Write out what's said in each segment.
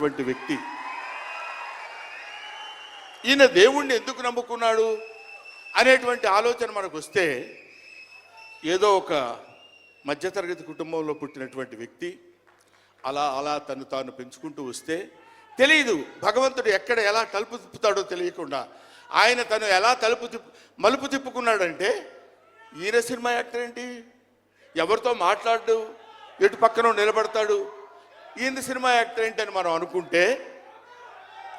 వ్యక్తి ఈయన దేవుణ్ణి ఎందుకు నమ్ముకున్నాడు అనేటువంటి ఆలోచన మనకు వస్తే, ఏదో ఒక మధ్యతరగతి కుటుంబంలో పుట్టినటువంటి వ్యక్తి అలా అలా తను తాను పెంచుకుంటూ వస్తే తెలియదు భగవంతుడు ఎక్కడ ఎలా తలుపు తిప్పుతాడో తెలియకుండా ఆయన తను ఎలా మలుపు తిప్పుకున్నాడంటే, ఈయన సినిమా యాక్టర్ ఏంటి, ఎవరితో మాట్లాడు, ఎటు పక్కన నిలబడతాడు, ఈయన సినిమా యాక్టర్ ఏంటి అని మనం అనుకుంటే,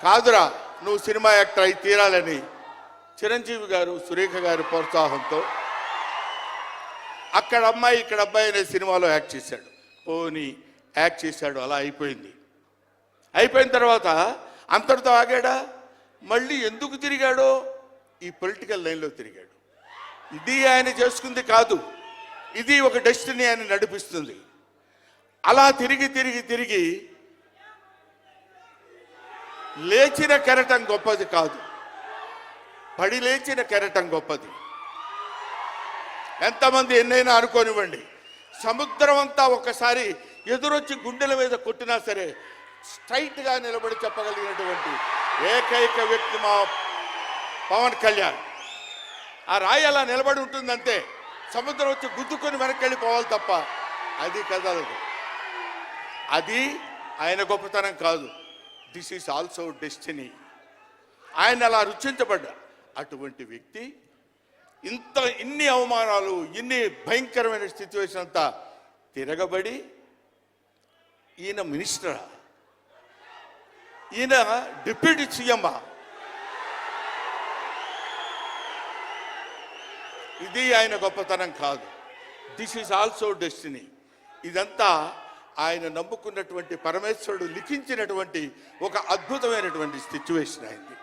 కాదురా నువ్వు సినిమా యాక్టర్ అయి తీరాలని చిరంజీవి గారు సురేఖ గారి ప్రోత్సాహంతో అక్కడ అమ్మాయి ఇక్కడ అబ్బాయి అనే సినిమాలో యాక్ట్ చేశాడు. పోనీ యాక్ట్ చేశాడు, అలా అయిపోయింది. అయిపోయిన తర్వాత అంతటితో ఆగాడా, మళ్ళీ ఎందుకు తిరిగాడో ఈ పొలిటికల్ లైన్లో తిరిగాడు. ఇది ఆయన చేసుకుంది కాదు, ఇది ఒక డెస్టినీ ఆయన నడిపిస్తుంది. అలా తిరిగి తిరిగి తిరిగి లేచిన కెరటం గొప్పది కాదు, పడి లేచిన కెరటం గొప్పది. ఎంతమంది ఎన్నైనా అనుకోనివ్వండి, సముద్రం అంతా ఒక్కసారి ఎదురొచ్చి గుండెల మీద కొట్టినా సరే స్ట్రైట్గా నిలబడి చెప్పగలిగినటువంటి ఏకైక వ్యక్తి మా పవన్ కళ్యాణ్. ఆ రాయి అలా నిలబడి ఉంటుందంటే సముద్రం వచ్చి గుద్దుకొని వెనక్కి వెళ్ళిపోవాలి తప్ప అది కదలదు. అది ఆయన గొప్పతనం కాదు, దిస్ ఈజ్ ఆల్సో డెస్టినీ. ఆయన అలా రుచించబడ్డా అటువంటి వ్యక్తి ఇన్ని అవమానాలు, ఇన్ని భయంకరమైన సిచ్యువేషన్ అంతా తిరగబడి ఈయన మినిస్టరా, ఈయన డిప్యూటీ సీఎమ్మా, ఇది ఆయన గొప్పతనం కాదు, దిస్ ఈజ్ ఆల్సో డెస్టినీ. ఇదంతా ఆయన నమ్ముకున్నటువంటి పరమేశ్వరుడు లిఖించినటువంటి ఒక అద్భుతమైనటువంటి సిచ్యువేషన్ అయింది.